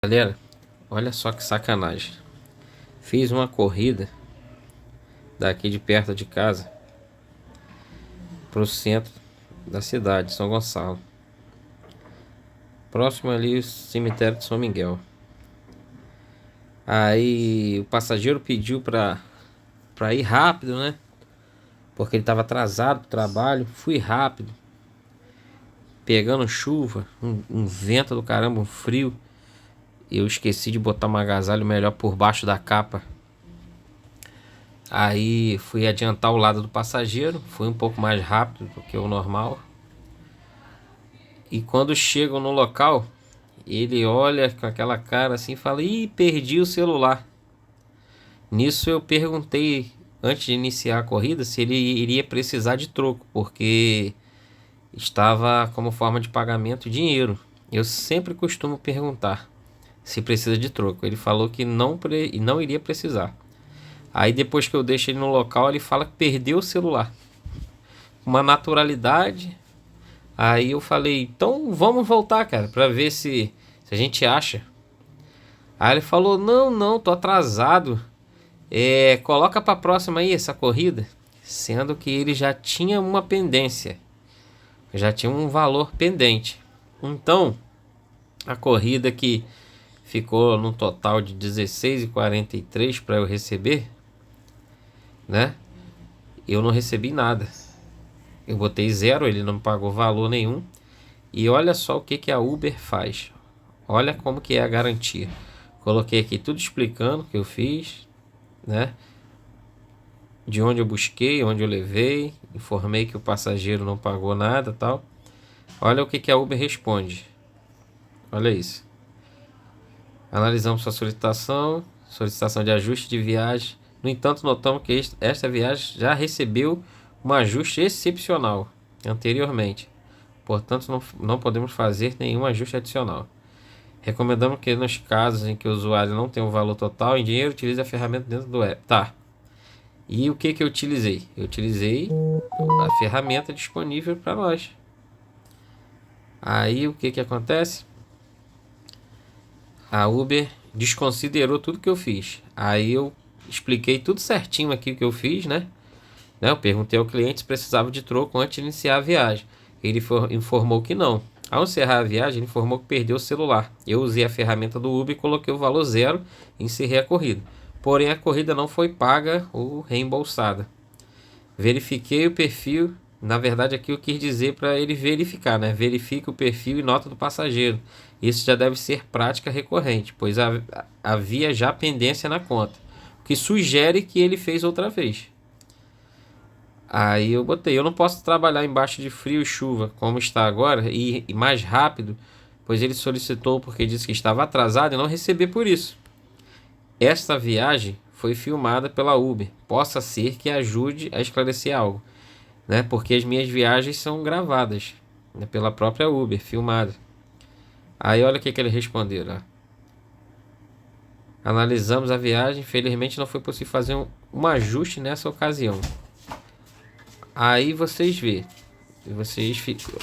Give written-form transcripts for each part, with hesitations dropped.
Galera, olha só que sacanagem. Fiz uma corrida daqui de perto de casa pro centro da cidade, São Gonçalo. Próximo ali o cemitério de São Miguel. Aí o passageiro pediu pra ir rápido, né? Porque ele tava atrasado pro trabalho. Fui rápido, pegando chuva, um vento do caramba, um frio. Eu esqueci de botar um agasalho melhor por baixo da capa. Aí fui adiantar o lado do passageiro, fui um pouco mais rápido do que o normal. E quando chegam no local, ele olha com aquela cara assim e fala: Ih, perdi o celular. Nisso eu perguntei, antes de iniciar a corrida, se ele iria precisar de troco, porque estava como forma de pagamento dinheiro. Eu sempre costumo perguntar se precisa de troco. Ele falou que não iria precisar. Aí depois que eu deixo ele no local, ele fala que perdeu o celular. Uma naturalidade. Aí eu falei, então vamos voltar, cara, pra ver se a gente acha. Aí ele falou, não, tô atrasado. Coloca pra próxima aí essa corrida. Sendo que ele já tinha uma pendência. Já tinha um valor pendente. Então, a corrida que ficou no total de 16,43 para eu receber, né? Eu não recebi nada. Eu botei zero, ele não me pagou valor nenhum. E olha só o que a Uber faz. Olha como que é a garantia. Coloquei aqui tudo explicando o que eu fiz, né? De onde eu busquei, onde eu levei. Informei que o passageiro não pagou nada, tal. Olha o que a Uber responde. Olha isso. Analisamos sua solicitação de ajuste de viagem. No entanto, notamos que esta viagem já recebeu um ajuste excepcional anteriormente. Portanto, não podemos fazer nenhum ajuste adicional. Recomendamos que nos casos em que o usuário não tem o valor total em dinheiro, utilize a ferramenta dentro do app. Tá. E o que eu utilizei? Eu utilizei a ferramenta disponível para nós. Aí o que acontece? A Uber desconsiderou tudo que eu fiz. Aí eu expliquei tudo certinho aqui o que eu fiz, né? Eu perguntei ao cliente se precisava de troco antes de iniciar a viagem. Ele informou que não. Ao encerrar a viagem, ele informou que perdeu o celular. Eu usei a ferramenta do Uber e coloquei o valor zero e encerrei a corrida. Porém, a corrida não foi paga ou reembolsada. Verifiquei o perfil. Na verdade, aqui eu quis dizer para ele verificar, né? Verifique o perfil e nota do passageiro. Isso já deve ser prática recorrente, pois havia já pendência na conta, o que sugere que ele fez outra vez. Aí eu botei, eu não posso trabalhar embaixo de frio e chuva, como está agora, e mais rápido, pois ele solicitou porque disse que estava atrasado e não receber por isso. Esta viagem foi filmada pela Uber, possa ser que ajude a esclarecer algo, né? Porque as minhas viagens são gravadas, né, pela própria Uber, filmadas. Aí olha o que ele respondeu lá. Analisamos a viagem, infelizmente não foi possível fazer um ajuste nessa ocasião. Aí vocês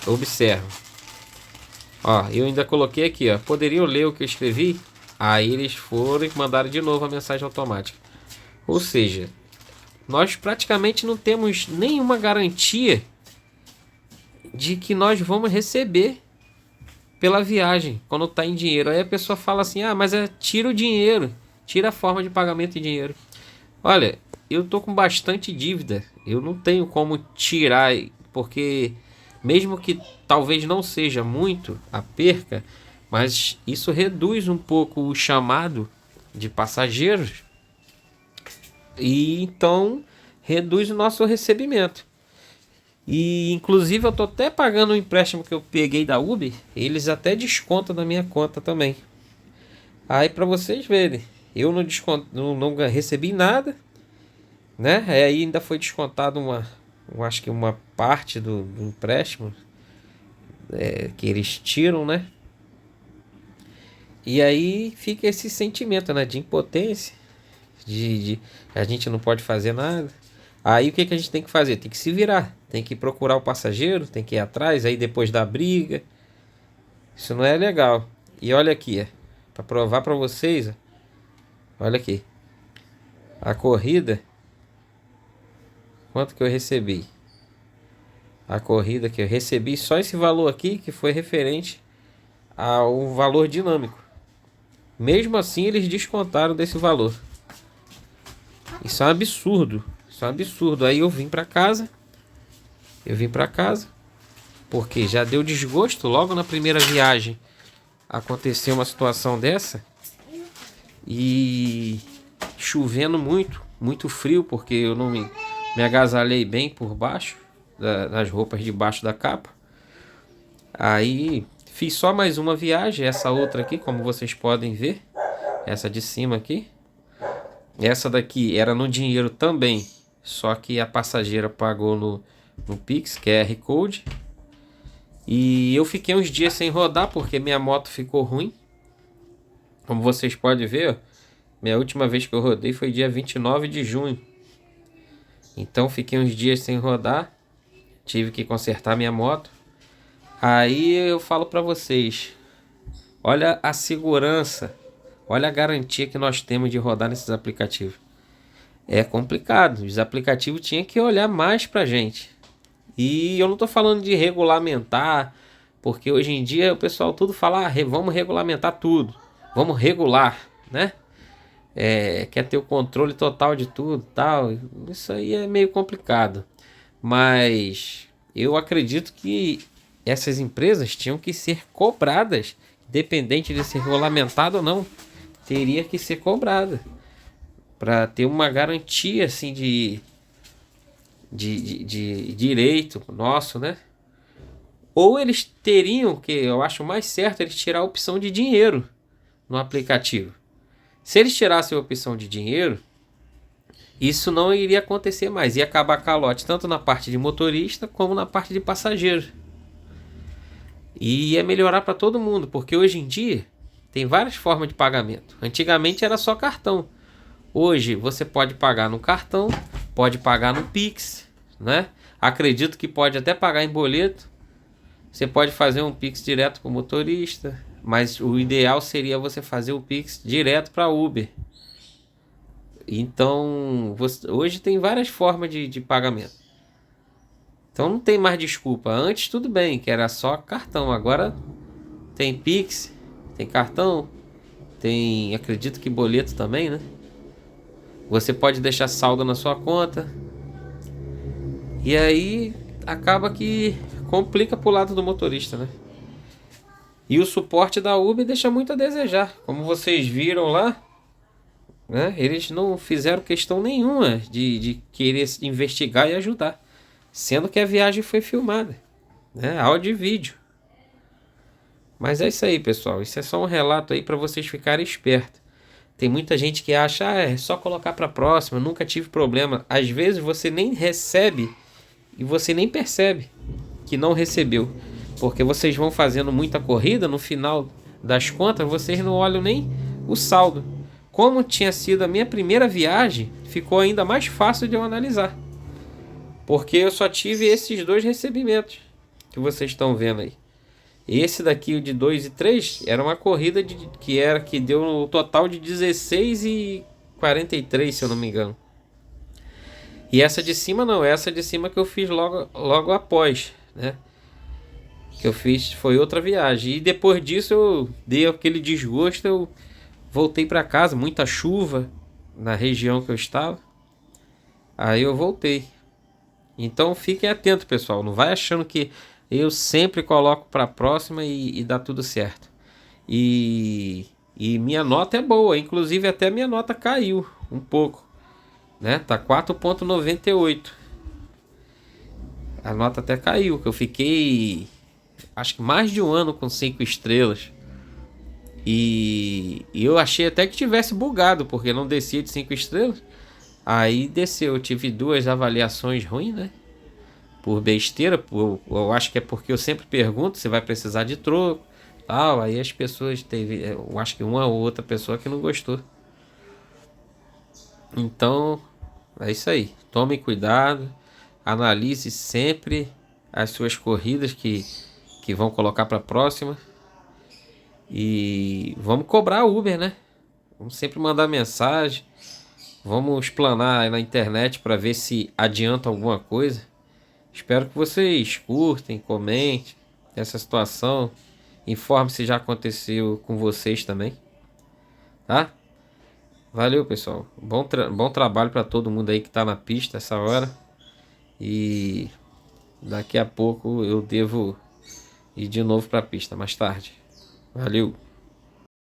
observam. Ó, eu ainda coloquei aqui, ó. Poderiam ler o que eu escrevi? Aí eles foram e mandaram de novo a mensagem automática. Ou seja, nós praticamente não temos nenhuma garantia de que nós vamos receber pela viagem quando está em dinheiro. Aí a pessoa fala assim: ah, mas tira o dinheiro, tira a forma de pagamento em dinheiro. Olha, eu tô com bastante dívida, eu não tenho como tirar, porque mesmo que talvez não seja muito a perca, mas isso reduz um pouco o chamado de passageiros e então reduz o nosso recebimento. E inclusive eu tô até pagando o empréstimo que eu peguei da Uber, eles até descontam na minha conta também. Aí para vocês verem, eu não desconto, não recebi nada, né? Aí ainda foi descontado eu acho que uma parte do empréstimo que eles tiram, né? E aí fica esse sentimento, né, de impotência, de a gente não pode fazer nada. Aí o que a gente tem que fazer? Tem que se virar, tem que procurar o passageiro, tem que ir atrás, aí depois da briga. Isso não é legal. E olha aqui, Para provar para vocês, ó. Olha aqui. A corrida. Quanto que eu recebi? A corrida que eu recebi, só esse valor aqui que foi referente ao valor dinâmico. Mesmo assim, eles descontaram desse valor. Isso é um absurdo. Isso é um absurdo. Aí eu vim para casa. Porque já deu desgosto logo na primeira viagem. Aconteceu uma situação dessa. E chovendo muito. Muito frio, porque eu não me agasalhei bem por baixo. Das roupas debaixo da capa. Aí fiz só mais uma viagem. Essa outra aqui, como vocês podem ver. Essa de cima aqui. Essa daqui era no dinheiro também. Só que a passageira pagou no Pix, QR Code. E eu fiquei uns dias sem rodar porque minha moto ficou ruim. Como vocês podem ver, ó, minha última vez que eu rodei foi dia 29 de junho. Então fiquei uns dias sem rodar. Tive que consertar minha moto. Aí eu falo para vocês. Olha a segurança. Olha a garantia que nós temos de rodar nesses aplicativos. É complicado. Os aplicativos tinham que olhar mais pra gente. E eu não tô falando de regulamentar. Porque hoje em dia o pessoal tudo fala, vamos regulamentar tudo. Vamos regular, né? Quer ter o controle total de tudo, tal. Isso aí é meio complicado. Mas eu acredito que essas empresas tinham que ser cobradas, independente de ser regulamentado ou não. Teria que ser cobrada para ter uma garantia assim de direito nosso, né? Ou eles teriam, que eu acho mais certo, eles tirar a opção de dinheiro no aplicativo. Se eles tirassem a opção de dinheiro, isso não iria acontecer mais. Ia acabar calote tanto na parte de motorista como na parte de passageiro. E ia melhorar para todo mundo, porque hoje em dia tem várias formas de pagamento. Antigamente era só cartão. Hoje você pode pagar no cartão, pode pagar no Pix, né? Acredito que pode até pagar em boleto. Você pode fazer um Pix direto para o motorista, mas o ideal seria você fazer o Pix direto para Uber. Então, hoje tem várias formas de pagamento. Então não tem mais desculpa. Antes tudo bem, que era só cartão. Agora tem Pix, tem cartão, tem, acredito que boleto também, né? Você pode deixar saldo na sua conta. E aí acaba que complica pro lado do motorista, né? E o suporte da Uber deixa muito a desejar. Como vocês viram lá, né? Eles não fizeram questão nenhuma de querer investigar e ajudar. Sendo que a viagem foi filmada, né? Áudio e vídeo. Mas é isso aí, pessoal. Isso é só um relato aí para vocês ficarem espertos. Tem muita gente que acha, é só colocar para próxima, nunca tive problema. Às vezes você nem recebe e você nem percebe que não recebeu. Porque vocês vão fazendo muita corrida, no final das contas vocês não olham nem o saldo. Como tinha sido a minha primeira viagem, ficou ainda mais fácil de eu analisar. Porque eu só tive esses dois recebimentos que vocês estão vendo aí. Esse daqui, o de 2 e 3, era uma corrida que deu um total de 16,43, se eu não me engano. E essa de cima não, essa de cima que eu fiz logo após, né? Que eu fiz foi outra viagem. E depois disso eu dei aquele desgosto, eu voltei para casa, muita chuva na região que eu estava. Aí eu voltei. Então fiquem atentos, pessoal. Não vai achando que eu sempre coloco para a próxima e dá tudo certo. E minha nota é boa. Inclusive até minha nota caiu um pouco, né? Tá 4,98. A nota até caiu, que eu fiquei acho que mais de um ano com 5 estrelas. E eu achei até que tivesse bugado, porque não descia de 5 estrelas. Aí desceu, eu tive 2 avaliações ruins, né? Por besteira, eu acho que é porque eu sempre pergunto se vai precisar de troco, tal. Aí as pessoas eu acho que uma ou outra pessoa que não gostou. Então, é isso aí. Tome cuidado, analise sempre as suas corridas que vão colocar para a próxima. E vamos cobrar Uber, né? Vamos sempre mandar mensagem. Vamos explanar aí na internet para ver se adianta alguma coisa. Espero que vocês curtem, comentem essa situação. Informe se já aconteceu com vocês também, tá? Valeu, pessoal. Bom trabalho para todo mundo aí que tá na pista essa hora. E daqui a pouco eu devo ir de novo para a pista mais tarde. Valeu.